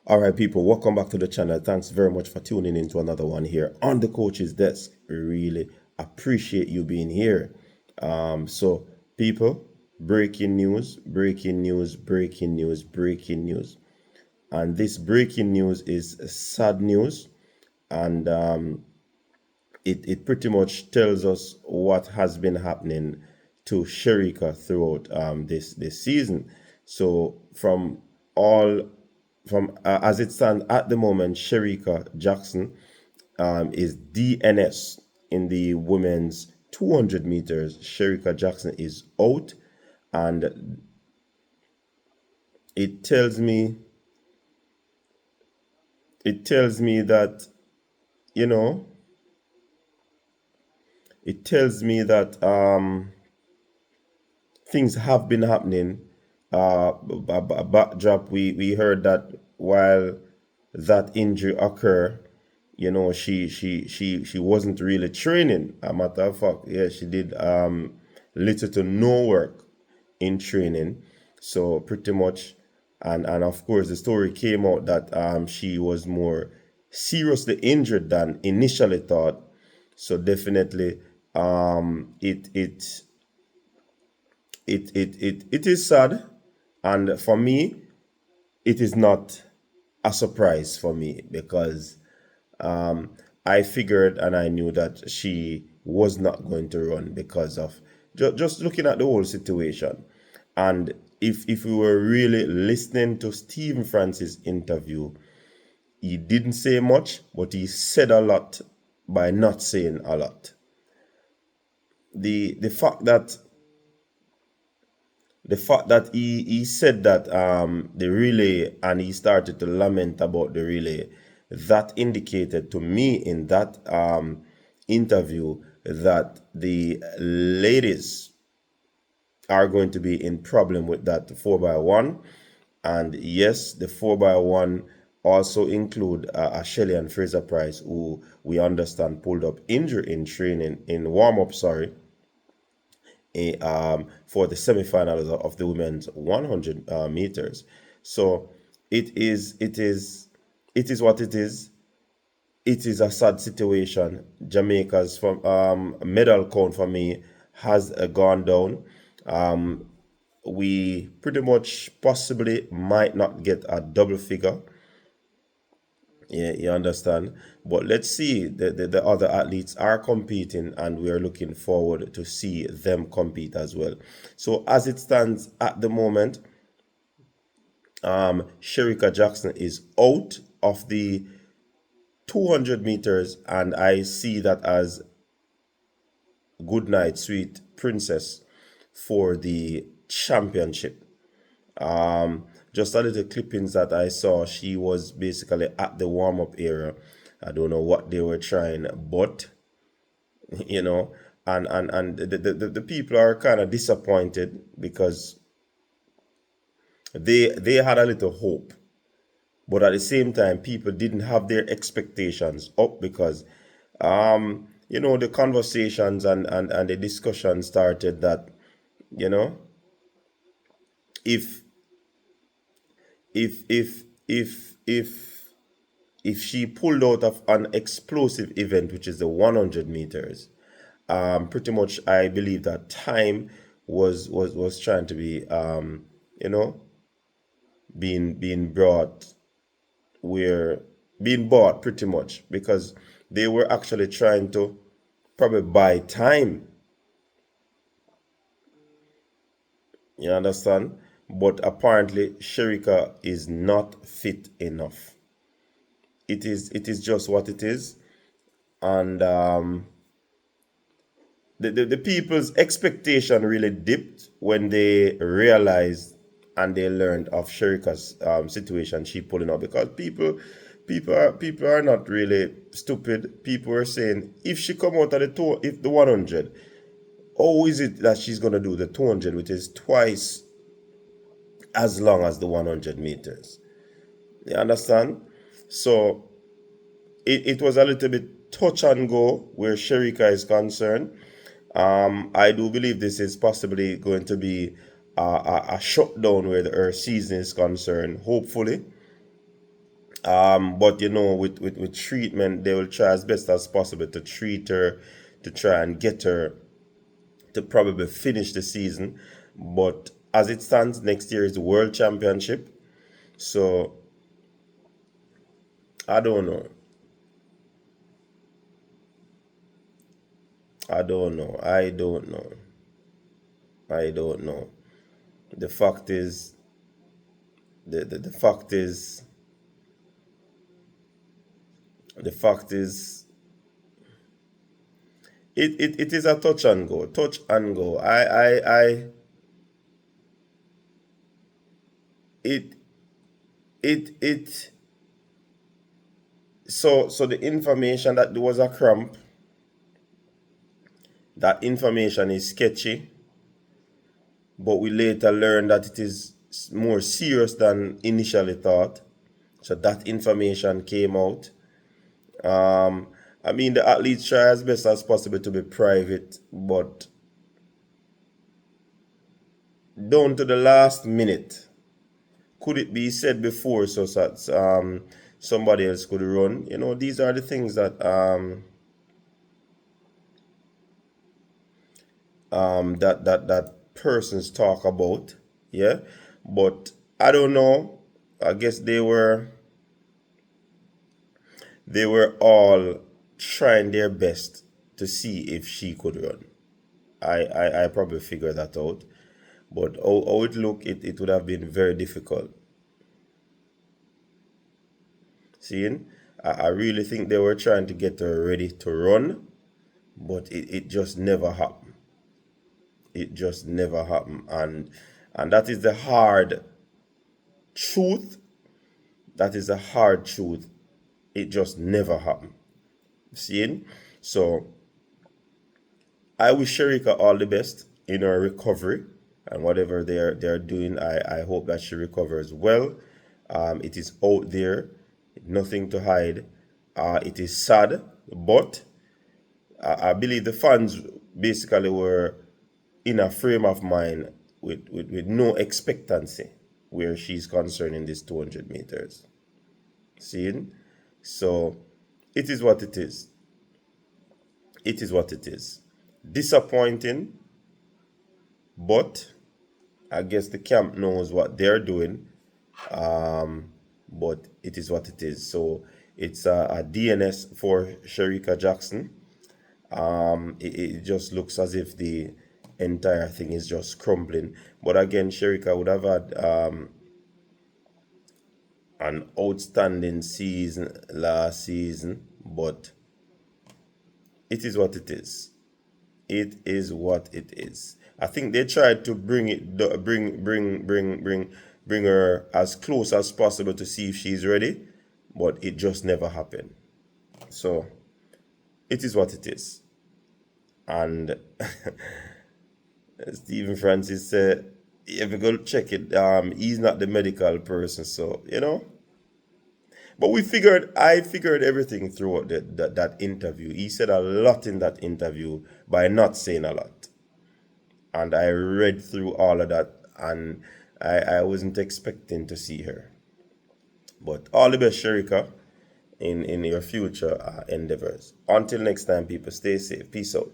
All right, people, welcome back to the channel. Thanks very much for tuning in to another one here on the coach's desk. We really appreciate you being here. So, people, breaking news, breaking news, breaking news, breaking news. And this breaking news is sad news, and it pretty much tells us what has been happening to Shericka throughout this season. So, all as it stands at the moment, Shericka Jackson is DNS in the women's 200 meters. Shericka Jackson is out, and it tells me that you know it tells me that things have been happening. A backdrop, we heard that while that injury occurred, she wasn't really training. A matter of fact, yeah, she did little to no work in training. So pretty much, and of course, the story came out that she was more seriously injured than initially thought. So definitely, it is sad, and for me, it is not a surprise for me because I figured and I knew that she was not going to run because of just looking at the whole situation. And if we were really listening to Stephen Francis' interview, he didn't say much, but he said a lot by not saying a lot. The fact that he said that the relay, and he started to lament about the relay, that indicated to me in that interview that the ladies are going to be in problem with that 4x1. And yes, the 4x1 also include Shelly and Fraser Price, who we understand pulled up injury in training, in warm-up, sorry, for the semifinals of the women's 100 meters. So it is what it is. It is a sad situation. Jamaica's medal count for me has gone down. We pretty much possibly might not get a double figure. Yeah, you understand. But let's see, the other athletes are competing, and we are looking forward to see them compete as well. So as it stands at the moment, Shericka Jackson is out of the 200 meters, and I see that as good night, sweet princess, for the championship. Just a little clippings that I saw, she was basically at the warm-up area. I don't know what they were trying, but you know, and the people are kind of disappointed because they had a little hope, but at the same time, people didn't have their expectations up because the conversations and the discussion started that, you know, if if if if if if she pulled out of an explosive event, which is the 100 meters, pretty much I believe that time was trying to be you know being brought where being bought pretty much, because they were actually trying to probably buy time. You understand? But apparently Shericka is not fit enough. It is just what it is. And the people's expectation really dipped when they realized and they learned of Shericka's situation she pulling out, because people are not really stupid. People are saying, if she come out of if the 100, how is it that she's gonna do the 200, which is twice as long as the 100 meters? You understand? So it was a little bit touch and go where Shericka is concerned. I do believe this is possibly going to be a shutdown where her season is concerned, hopefully. But with treatment, they will try as best as possible to treat her, to try and get her to probably finish the season. But as it stands, next year is the World Championship. So I don't know. I don't know. I don't know. I don't know. The fact is, the fact is, the fact is, it is a touch and go, touch and go. It, it. So the information that there was a cramp, that information is sketchy, but we later learned that it is more serious than initially thought. So that information came out. Um, I mean, the athletes try as best as possible to be private, but down to the last minute, could it be said before so that somebody else could run? These are the things that that persons talk about. Yeah, but I don't know. I guess they were all trying their best to see if she could run. I probably figured that out. But how it looked, it would have been very difficult. Seeing, I really think they were trying to get her ready to run, but it just never happened. It just never happened. And that is the hard truth. That is the hard truth. It just never happened. Seeing? So I wish Shericka all the best in her recovery and whatever they're doing. I hope that she recovers well. It is out there, nothing to hide. It is sad, but I believe the fans basically were in a frame of mind with no expectancy where she's concerned in this 200 meters. Seeing? So it is what it is. It is what it is. Disappointing, but I guess the camp knows what they're doing. But it is what it is. So it's a DNS for Shericka Jackson. It just looks as if the entire thing is just crumbling. But again, Shericka would have had an outstanding season last season, but it is what it is. It is what it is. I think they tried to bring her as close as possible to see if she's ready, but it just never happened. So it is what it is. And Stephen Francis said, if you go check it, he's not the medical person, so But I figured everything throughout that interview. He said a lot in that interview by not saying a lot. And I read through all of that, and I wasn't expecting to see her. But all the best, Shericka, in your future endeavors. Until next time, people, stay safe. Peace out.